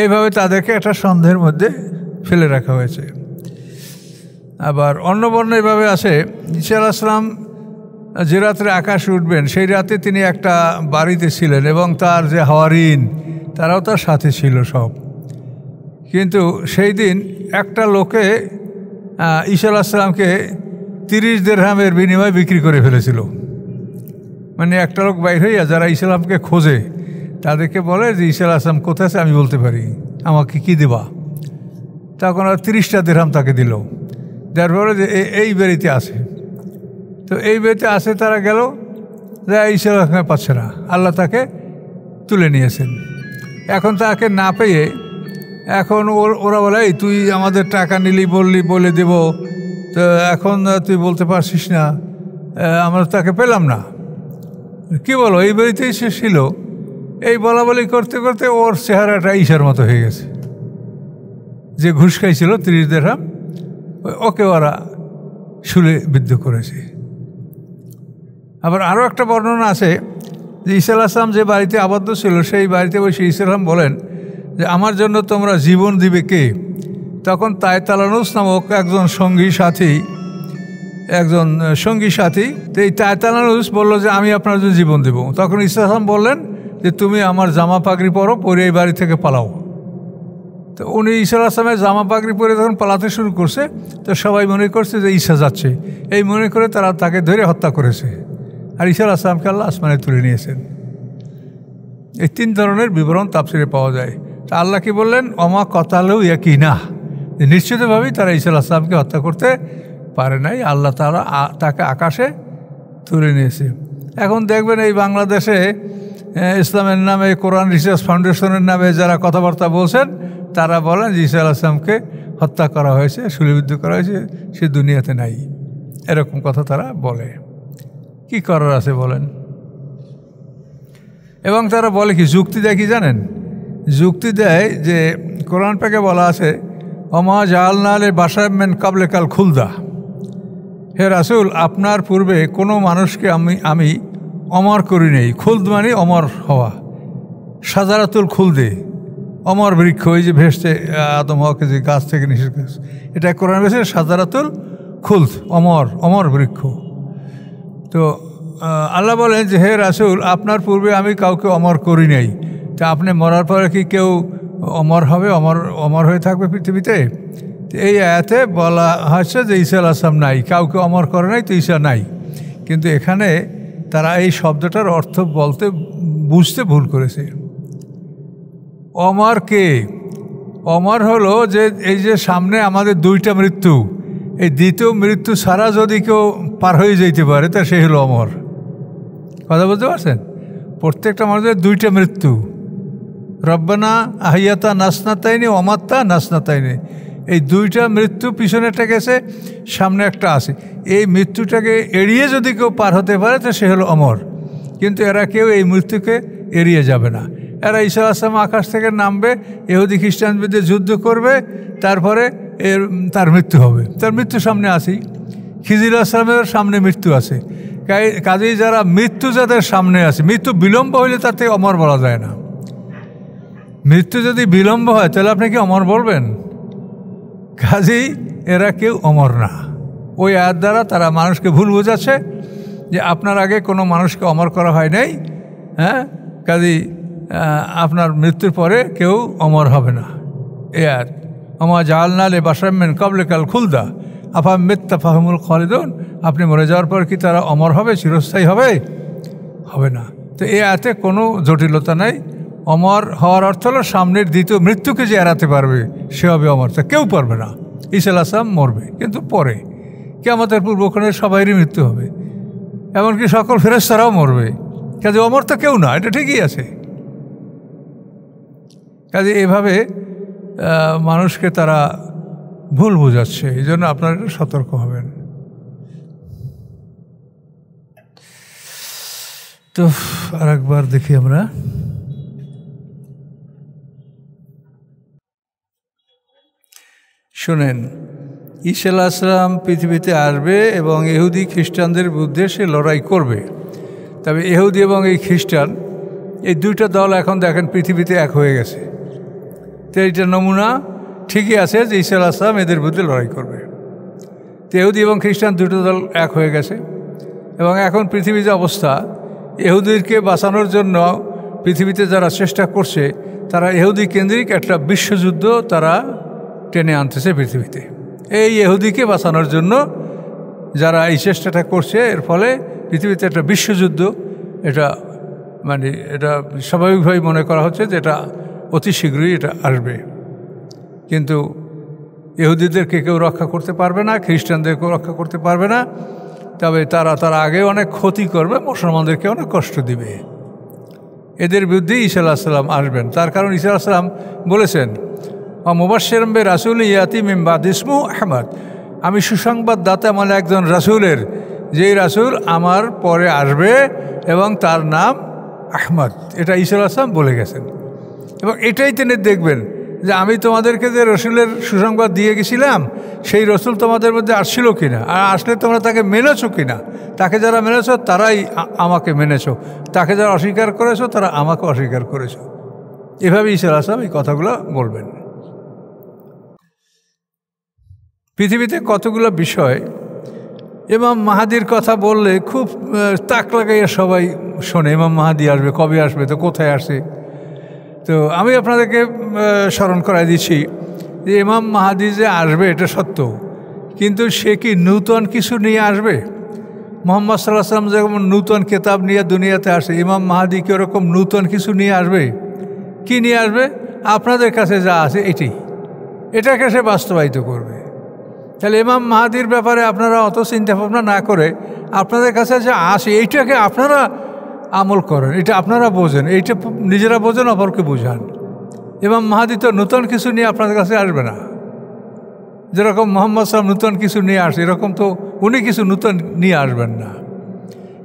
এইভাবে তাদেরকে একটা সন্দেহের মধ্যে ফেলে রাখা হয়েছে। আবার অন্য বর্ণ এভাবে আছে, ঈসা আলাইহিস সালাম যে রাত্রে আকাশে উঠবেন সেই রাতে তিনি একটা বাড়িতে ছিলেন এবং তার যে হাওয়ারিন তারাও তার সাথে ছিল সব। কিন্তু সেই দিন একটা লোকে ঈসা আলাইহিস সালামকে 30 দিরহামের বিনিময়ে বিক্রি করে ফেলেছিল। মানে একটা লোক বাইর হইয়া যারা ঈসা আলাইহিসসালামকে খোঁজে তাদেরকে বলে যে ঈসা আলাইহিস সালাম কোথায় আছে আমি বলতে পারি, আমাকে কি দেবা? তখন আর 30টা দিরহাম তাকে দিল, যার পরে যে এই বাড়িতে আছে। তো এই বাড়িতে আসে, তারা গেল, যা ঈসা আলাইহিস সালাম পাচ্ছে না, আল্লাহ তাকে তুলে নিয়েছেন। এখন তাকে না পেয়ে এখন ওরা বলে, এই তুই আমাদের টাকা নিলি, বলে দেব, তো এখন তুই বলতে পারছিস না, আমরা তাকে পেলাম না, কি বলো? এই বাড়িতেই সে ছিল। এই বলা বলি করতে করতে ওর চেহারাটা ঈশার মতো হয়ে গেছে। যে ঘুষ খাইছিল 30 দিরহাম, ওকে ওরা শুলে বিদ্ধ করেছে। আবার আরও একটা বর্ণনা আছে যে ঈসা আলাইহিস সালাম যে বাড়িতে আবদ্ধ ছিল সেই বাড়িতে বসে ঈসা আলাইহিস সালাম বলেন যে আমার জন্য তোমরা জীবন দিবে কে? তখন তায়তালানুস নামক একজন সঙ্গী সাথী, তো এই তায়তালানুস বললো যে আমি আপনার জন্য জীবন দেব। তখন ঈসা আলাইহিস সালাম বললেন যে তুমি আমার জামা পাগড়ি পরো, পরে এই বাড়ি থেকে পালাও। তো উনি ঈসা আলাইহিসসালামের জামা পাগড়ি পরে যখন পালাতে শুরু করছে, তো সবাই মনে করছে যে ঈসা যাচ্ছে, এই মনে করে তারা তাকে ধরে হত্যা করেছে, আর ঈসা আলাইহিসসালামকে আল্লাহ আসমানে তুলে নিয়েছেন। এই 3 ধরনের বিবরণ তাফসিরে পাওয়া যায়। তা আল্লাহ কি বললেন? অমা কতালু ইয়াকিনা, নিশ্চিতভাবেই তারা ঈসা আলাইহিসসালামকে হত্যা করতে পারে নাই, আল্লাহ তাআলা তাকে আকাশে তুলে নিয়েছে। এখন দেখবেন এই বাংলাদেশে ইসলামের নামে, কোরআন রিসার্চ ফাউন্ডেশনের নামে যারা কথাবার্তা বলছেন, তারা বলেন যে ঈসা আলাইহিসসালামকে হত্যা করা হয়েছে, শূলিবিদ্ধ করা হয়েছে, সে দুনিয়াতে নাই, এরকম কথা তারা বলে। কি করার আছে বলেন? এবং তারা বলে কি, যুক্তি দেয় কি জানেন? যুক্তি দেয় যে কোরআন পাকে বলা আছে অমা জাআলনা লি বাশারিন মিন ক্বাবলিকাল খুলদা, হে রাসূল আপনার পূর্বে কোনো মানুষকে আমি অমর করি নেই। খুলদ মানে অমর হওয়া, শাজারাতুল খুলদে, অমর বৃক্ষ, এই যে ভেসতে আদম হওয়াকে যে গাছ থেকে নিষেধ করেছে, এটা কোরআন বলেছে শাজারাতুল খুলদ, অমর বৃক্ষ। তো আল্লাহ বলেন যে হে রাসূল আপনার পূর্বে আমি কাউকে অমর করি নাই, তা আপনি মরার পরে কি কেউ অমর হবে, অমর হয়ে থাকবে পৃথিবীতে? এই আয়াতে বলা হচ্ছে যে ঈসা আলাইহিস সালাম নাই, কাউকে অমর করে নাই, তো ঈসা নাই। কিন্তু এখানে তারা এই শব্দটার অর্থ বুঝতে ভুল করেছে। অমর কে? অমর হলো যে এই যে সামনে আমাদের 2টা মৃত্যু, এই দ্বিতীয় মৃত্যু ছাড়া যদি কেউ পার হয়ে যেতে পারে, তা সে হলো অমর। কথা বলতে পারছেন? প্রত্যেকটা মানুষের 2টা মৃত্যু, রব্বানা আহিয়াতা নাসনাতাইনি অমাত্তা নাসনাতাইনি, এই 2টা মৃত্যু পিছনেটা গেছে, সামনে একটা আছে। এই মৃত্যুটাকে এড়িয়ে যদি কেউ পার হতে পারে, তো সে হলো অমর। কিন্তু এরা কেউ এই মৃত্যুকে এড়িয়ে যাবে না। এরা ঈসা আলাইহিস সালাম আকাশ থেকে নামবে, ইহুদি খ্রিস্টান বিরুদ্ধে যুদ্ধ করবে, তারপরে তার মৃত্যু হবে। তার মৃত্যু সামনে আছেই, খিজির আলাইহিস সালামের সামনে মৃত্যু আছে। কাজেই যারা মৃত্যু যাদের সামনে আছে, মৃত্যু বিলম্ব হইলে তাতে অমর বলা যায় না। মৃত্যু যদি বিলম্ব হয় তাহলে আপনি কি অমর বলবেন? কাজেই এরা কেউ অমর না। ওই আয়াত দ্বারা তারা মানুষকে ভুল বোঝাচ্ছে যে আপনার আগে কোনো মানুষকে অমর করা হয় নাই, হ্যাঁ, কাজেই আপনার মৃত্যুর পরে কেউ অমর হবে না। এ আয়াত আমা জাআলনা লি বাশারিন মিন ক্বাবলিকাল খুলদা আফা মিত্তা ফাহুমুল খালিদুন, আপনি মরে যাওয়ার পর কি তারা অমর হবে, চিরস্থায়ী হবে? হবে না। তো এই আয়াতে কোনো জটিলতা নাই। অমর হওয়ার অর্থ হলো সামনের দ্বিতীয় মৃত্যুকে যে এড়াতে পারবে সে হবে অমর, তা কেউ পারবে না। ঈসা আলাইহিস সালাম মরবে, কিন্তু পরে কিয়ামতের পূর্বক্ষণে সবারই মৃত্যু হবে, এমনকি সকল ফেরেশতারাও মরবে। কাজে অমর তো কেউ না, এটা ঠিকই আছে। কাজে এভাবে মানুষকে তারা ভুল বোঝাচ্ছে, এই জন্য আপনারা সতর্ক হবেন। তো আরেকবার দেখি আমরা, শোনেন, ঈসা আলাইহিস সালাম পৃথিবীতে আসবে এবং ইহুদি খ্রিস্টানদের বিরুদ্ধে সে লড়াই করবে। তবে ইহুদি এবং এই খ্রিস্টান, এই 2টা দল এখন দেখেন পৃথিবীতে এক হয়ে গেছে। তো এইটা নমুনা ঠিকই আছে যে ঈসা আলাইহিস সালাম এদের বিরুদ্ধে লড়াই করবে। তো ইহুদি এবং খ্রিস্টান 2টো দল এক হয়ে গেছে এবং এখন পৃথিবীর যে অবস্থা, ইহুদিকে বাঁচানোর জন্য পৃথিবীতে যারা চেষ্টা করছে, তারা ইহুদি কেন্দ্রিক একটা বিশ্বযুদ্ধ তারা টেনে আনতেছে পৃথিবীতে। এই ইহুদিকে বাঁচানোর জন্য যারা এই চেষ্টাটা করছে, এর ফলে পৃথিবীতে একটা বিশ্বযুদ্ধ, এটা স্বাভাবিকভাবেই মনে করা হচ্ছে যে এটা অতি শীঘ্রই এটা আসবে। কিন্তু ইহুদিদেরকে কেউ রক্ষা করতে পারবে না, খ্রিস্টানদেরকেও রক্ষা করতে পারবে না। তবে তারা আগে অনেক ক্ষতি করবে, মুসলমানদেরকে অনেক কষ্ট দিবে। এদের বিরুদ্ধে ঈসা আলাইহিস সালাম আসবেন। তার কারণ ঈসা আলাইহিস সালাম বলেছেন মুবাশশিরাম বিরাসূলিন ইয়াতি মিন বাদি ইসমুহু আহমদ, আমি সুসংবাদদাতা মানে একজন রাসূলের, যেই রাসূল আমার পরে আসবে এবং তার নাম আহমদ। এটা ঈসা আলাইহিস সালাম বলে গেছেন। এবং এটাই তিনি দেখবেন যে আমি তোমাদেরকে যে রসুলের সুসংবাদ দিয়ে গেছিলাম, সেই রসুল তোমাদের মধ্যে আসছিল কিনা, আর আসলে তোমরা তাকে মেনেছো কিনা। তাকে যারা মেনেছো তারাই আমাকে মেনেছো, তাকে যারা অস্বীকার করেছো তারা আমাকে অস্বীকার করেছো। এভাবে ঈসা আলাইহিস সালাম এই কথাগুলো বলবেন। পৃথিবীতে কতগুলো বিষয়, ইমাম মাহাদির কথা বললে খুব তাক লাগাইয়া সবাই শোনে, ইমাম মাহাদি আসবে, কবে আসবে, তো কোথায় আসে। তো আমি আপনাদেরকে স্মরণ করাই দিচ্ছি যে ইমাম মাহাদি যে আসবে এটা সত্য, কিন্তু সে কি নূতন কিছু নিয়ে আসবে? মুহাম্মদ সাল্লাল্লাহু আলাইহি ওয়াসাল্লাম যেমন নূতন কিতাব নিয়ে দুনিয়াতে আসে, ইমাম মাহাদি কি ওরকম নূতন কিছু নিয়ে আসবে? কি নিয়ে আসবে? আপনাদের কাছে যা আছে এটাকে সে বাস্তবায়িত করবে। তাহলে ইমাম মাহাদির ব্যাপারে আপনারা অত চিন্তা ভাবনা না করে আপনাদের কাছে যা আসে এইটাকে আপনারা আমল করেন, এটা আপনারা বোঝেন, এইটা নিজেরা বোঝেন, অপরকে বোঝান। ইমাম মাহাদি তো নূতন কিছু নিয়ে আপনাদের কাছে আসবে না। যেরকম মুহাম্মদ সাল্লাল্লাহু আলাইহি ওয়াসাল্লাম নূতন কিছু নিয়ে আসে, এরকম তো উনি কিছু নূতন নিয়ে আসবেন না।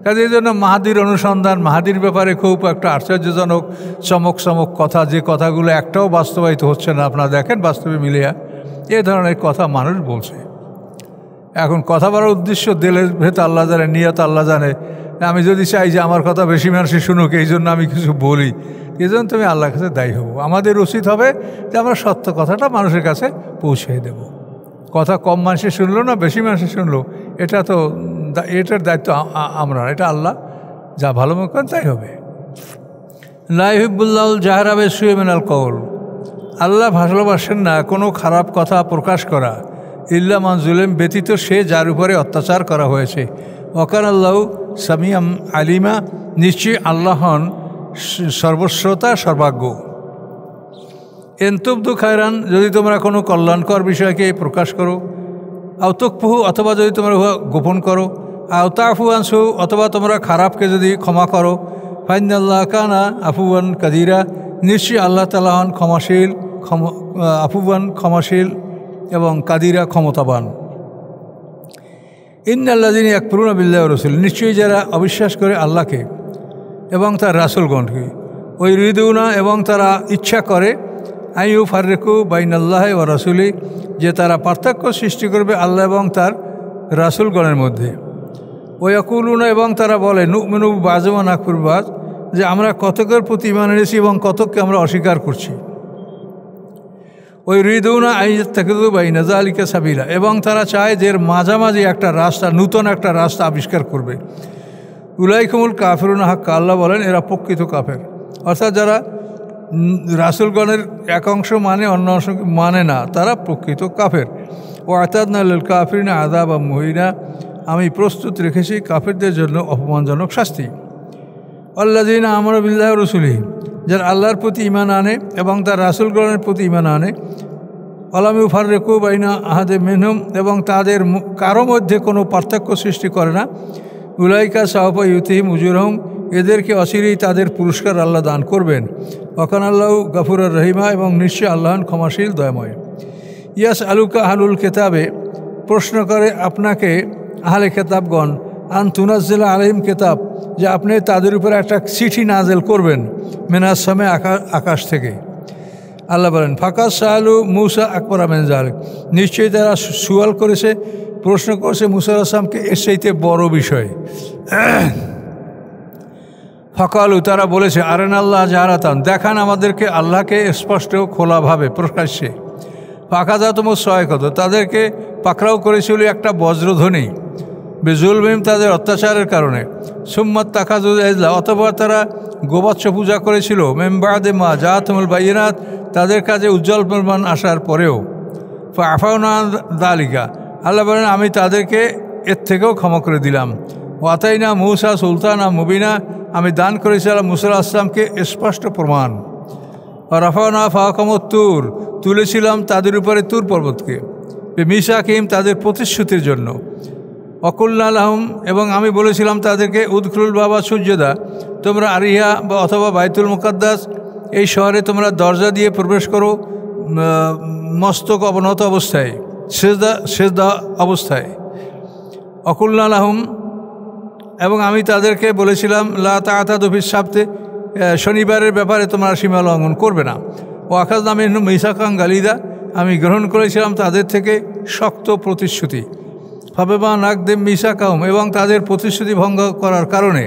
কাজে এই জন্য মাহাদির অনুসন্ধান, মাহাদির ব্যাপারে খুব একটা আশ্চর্যজনক চমক কথা, যে কথাগুলো একটাও বাস্তবায়িত হচ্ছে না আপনারা দেখেন বাস্তবে মিলিয়া, এ ধরনের কথা মানুষ বলছে। এখন কথা বলার উদ্দেশ্য দিলের ভেতর আল্লাহ জানে, নিয়ত আল্লাহ জানে। আমি যদি চাই যে আমার কথা বেশি মানুষই শুনুক, এই জন্য আমি কিছু বলি, এই জন্য তুমি আল্লাহর কাছে দায়ী হব। আমাদের উচিত হবে যে আমরা সত্য কথাটা মানুষের কাছে পৌঁছে দেব। কথা কম মানুষে শুনলো না বেশি মানুষে শুনলো, এটার দায়িত্ব আমরা, এটা আল্লাহ যা ভালো মনে করেন তাই হবে। লা ইউহিব্বুল্লাহুল জাহরা বিস-সুই মিনাল কওল, আল্লাহ ভালোবাসেন না কোনো খারাপ কথা প্রকাশ করা, ইল্লা মান যুলিম, ব্যতীত সে যার উপরে অত্যাচার করা হয়েছে। ওয়াকানাল্লাহু সামিআম আলিমা, নিশ্চয়ই আল্লাহ হন সর্বশ্রোতা সর্বাজ্ঞ। এনতুবদু খায়রান, যদি তোমরা কোনো কল্যাণকর বিষয়কে প্রকাশ করো, আও তুকফুহু, অথবা যদি তোমরা গোপন করো, আও তাফু আনসু, অথবা তোমরা খারাপকে যদি ক্ষমা করো, ফাইনাল্লাহ কানা আফুয়ান কাদিরা, নিশ্চয়ই আল্লাহ তাআলা হন ক্ষমাশীল, আফুয়ান ক্ষমাশীল এবং কাদিরা ক্ষমতাবান। ইন্নাল্লাযিনা ইয়াকফুরুনা বিল্লাহি ওয়া রাসূলিহি, নিশ্চয়ই যারা অবিশ্বাস করে আল্লাহকে এবং তার রাসূলগণকে, ওই রিদুনা, এবং তারা ইচ্ছা করে, আইয়ু ফাররিকু বাইনাল্লাহি ওয়া রাসূলিহি, যে তারা পার্থক্য সৃষ্টি করবে আল্লাহ এবং তার রাসূলগণের মধ্যে। ওয়াকুলুনা, এবং তারা বলে, নুমিনু বিবাযি ওয়া নাকফুরু বিবায, যে আমরা কতকের প্রতি ঈমান এনেছি এবং কতককে আমরা অস্বীকার করছি। ওই রিদুনা আইয়াত্তাখিযু বাইনা যালিকা সাবিলা, এবং তারা চায় যে মাঝামাঝি একটা রাস্তা, নূতন একটা রাস্তা আবিষ্কার করবে। উলাইকুমুল কাফিরুনা হাক্কা, আল্লাহ বলেন এরা প্রকৃত কাফের, অর্থাৎ যারা রাসূলগণের এক অংশ মানে অন্য অংশ মানে না, তারা প্রকৃত কাফের। ও আতাদনা লিল কাফিরিনা আযাবাম মুহিনা, আমি প্রস্তুত রেখেছি কাফেরদের জন্য অপমানজনক শাস্তি। আল্লাযিনা আমানু বিল্লাহি ওয়া রাসূলিহি, যারা আল্লাহর প্রতি ঈমান আনে এবং তার রাসূলগণের প্রতি ঈমান আনে, ওয়ালাম ইউফাররিকু বাইনা আহাদিম মিনহুম, এবং তাদের কারো মধ্যে কোনো পার্থক্য সৃষ্টি করে না, উলাইকা সাওফা ইউতিহিম উজুরহুম, এদেরকে অচিরেই তাদের পুরস্কার আল্লাহ দান করবেন। ওয়াকানাল্লাহু গাফুরুর রহিমা, এবং নিশ্চয় আল্লাহ ক্ষমাশীল দয়াময়। ইয়াস আলুকা আহলুল কিতাবে, প্রশ্ন করে আপনাকে আহলে কিতাবগণ, আন তুনাজ্জিলা আলাইহিম কিতাব, যে আপনি তাদের উপরে একটা চিঠি নাজেল করবেন, মিনাস সামাই, আকাশ থেকে। আল্লাহ বলেন, ফাকাস সাআলু মূসা আকবরা মিন যালিক, নিশ্চয়ই তারা সুয়াল করেছে, প্রশ্ন করেছে মূসা আলাইহিস সালামকে এর চাইতে বড় বিষয়। ফাকালু, তারা বলেছে, আরেনাল্লাহ জাহারাতান, দেখান আমাদেরকে আল্লাহকে স্পষ্ট খোলাভাবে প্রকাশ্যে। ফাখাযাতুমু সাইকাত, তাদেরকে পাকড়াও করেছিল একটা বজ্রধ্বনি, বিজুলমিম, তাদের অত্যাচারের কারণে। সুম্মাত তাখাযুল ইজলা, অতঃপর তারা গোবৎস পূজা করেছিল, মিন বা'দি মা জাআতুমুল বায়িনাত, তাদের কাছে উজ্জ্বল প্রমাণ আসার পরেও। ফাআফাউনা আন যালিকা, আল্লাহ বলেন আমি তাদেরকে এর থেকেও ক্ষমা করে দিলাম। ওয়াতাইনা মূসা সুলতানা মুবিনা, আমি দান করেছিলাম মূসা আলাইহিস সালামকে স্পষ্ট প্রমাণ। রাফানা ফাওকামুত তুর, তুলেছিলাম তাদের উপরে তুর পর্বতকে, মিসাকিম, তাদের প্রতিশ্রুতির জন্য। অকুল্লা লাহুম, এবং আমি বলেছিলাম তাদেরকে, উদখুলুল বাবা সুজ্জাদা, তোমরা আরিহা বা অথবা বাইতুল মুকাদ্দাস, এই শহরে তোমরা দরজা দিয়ে প্রবেশ করো মস্তক অবনত অবস্থায়, সেজদা অবস্থায়। অকুল্লা লাহুম, এবং আমি তাদেরকে বলেছিলাম, লা তা'তাদু ফিস সাবতে, শনিবারের ব্যাপারে তোমরা সীমা লঙ্ঘন করবে না। ও আখাযনা মিনহুম মিসাকান গালিদা, আমি গ্রহণ করেছিলাম তাদের থেকে শক্ত প্রতিশ্রুতি। ফাবিমা নাকদিম মিসাকাহুম, এবং তাদের প্রতিশ্রুতি ভঙ্গ করার কারণে।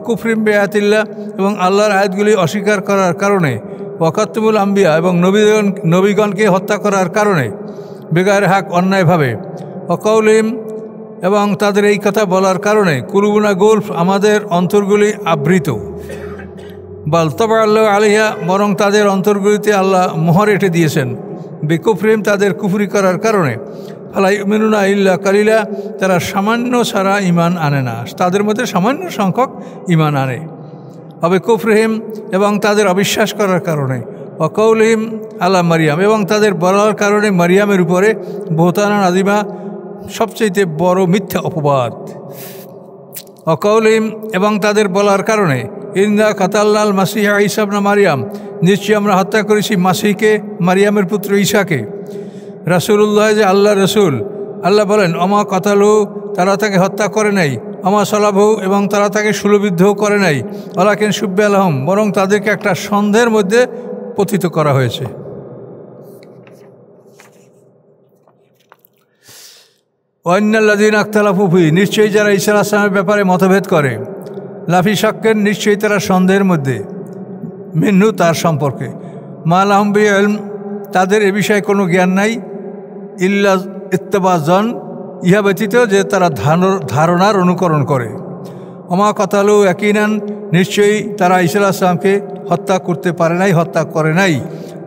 কুফরিম বিআয়াতিল্লাহ, এবং আল্লাহর আয়াতগুলি অস্বীকার করার কারণে। ওয়াকাতুমুল আম্বিয়া, এবং নবীগণকে হত্যা করার কারণে, বেগায়ের হক, অন্যায়ভাবে। ওয়াকাউলিহিম, এবং তাদের এই কথা বলার কারণে, কুলুবুনা গুলফ, আমাদের অন্তরগুলি আবৃত। বাল তবা আল্লাহ আলিহা, বরং তাদের অন্তর্গুলিতে আল্লাহ মোহর এঁটে দিয়েছেন। বেকুফরিম, তাদের কুফরি করার কারণে। ফালাই মিনুনা ইল্লা কালিলা, তারা সামান্য ছাড়া ইমান আনে না, তাদের মধ্যে সামান্য সংখ্যক ইমান আনে। হবে কুফরিহিম, এবং তাদের অবিশ্বাস করার কারণে। অকৌলিহিম আলা মারিয়াম, এবং তাদের বলার কারণে মারিয়ামের উপরে বহতানা আদিমা, সবচেয়ে বড় মিথ্যা অপবাদ। অকৌলিহিম, এবং তাদের বলার কারণে ইন্দা কাতাল্লাল মাসিহা ঈসা ইবনে মারিয়াম, নিশ্চয়ই আমরা হত্যা করেছি মাসিহকে, মারিয়ামের পুত্র ঈসাকে। রাসূলুল্লাহ, যে আল্লাহ রসুল। আল্লাহ বলেন, অমা কাতালু, তারা তাকে হত্যা করে নাই। অমা সলাভু, এবং তারা তাকে শূলবিদ্ধও করে নাই। ওয়ালাকিন শুব্বিহা লাহুম, বরং তাদেরকে একটা সন্দেহের মধ্যে পতিত করা হয়েছে। ওয়ান্নাল্লাযীনা ইখতালাফু ফীহি, নিশ্চয়ই যারা ঈসা আলাইহিস সালামের ব্যাপারে মতভেদ করে। লাফি শাক্কিন, নিশ্চয়ই তারা সন্দেহের মধ্যে। মিন্হু, তার সম্পর্কে। মা লাহুম বিহি ইলম, তাদের এ বিষয়ে কোনো জ্ঞান নাই। ইল্লা ইত্তিবা জন, ইহা ব্যতীত যে তারা ধারণার অনুকরণ করে। ওমা কাতালু ইয়াকিনান, নিশ্চয়ই তারা ঈসা আলাইহিস সালামকে হত্যা করতে পারে নাই, হত্যা করে নাই।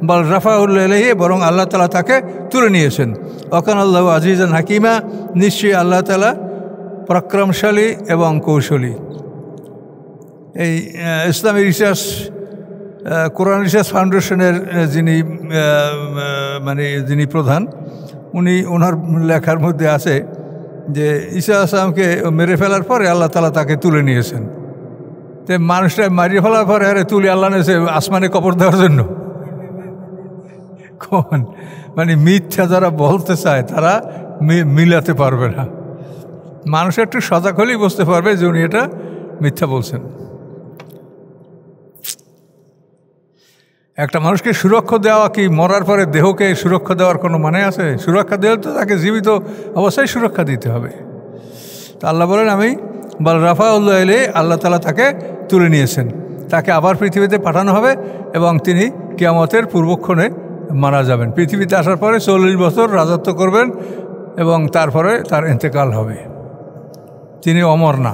বাল রাফাউল্লাহ ইলাইহি, বরং আল্লাহ তাআলা তাকে তুলে নিয়েছেন। ওয়াকান আল্লাহু আজিজান হাকিমা, নিশ্চয়ই আল্লাহ তাআলা পরাক্রমশালী এবং কৌশলী। এই ইসলামী রিসার্চ, কোরআন রিসার্চ ফাউন্ডেশনের যিনি প্রধান, ওনার লেখার মধ্যে আছে যে ঈসা আলাইহিস সালামকে মেরে ফেলার পরে আল্লাহ তাআলা তাকে তুলে নিয়েছেন। তো মানুষটা মারিয়ে ফেলার পরে আরে তুলে আল্লাহ নিয়েছে আসমানে কবর দেওয়ার জন্য। কোন মিথ্যা যারা বলতে চায় তারা মিলাতে পারবে না। মানুষ একটু সজাগ হলেই বুঝতে পারবে যে উনি এটা মিথ্যা বলছেন। একটা মানুষকে সুরক্ষা দেওয়া কি মরার পরে দেহকে সুরক্ষা দেওয়ার কোনো মানে আছে? সুরক্ষা দেওয়া তো তাকে জীবিত অবস্থায় সুরক্ষা দিতে হবে। তা আল্লাহ বলেন, আমি বাল রাফাউল্লাহ ইলাইহি, আল্লাহ তাআলা তাকে তুলে নিয়েছেন। তাকে আবার পৃথিবীতে পাঠানো হবে এবং তিনি কিয়ামতের পূর্বক্ষণে মারা যাবেন। পৃথিবীতে আসার পরে 40 বছর রাজত্ব করবেন এবং তারপরে তার ইন্তেকাল হবে। তিনি অমর না।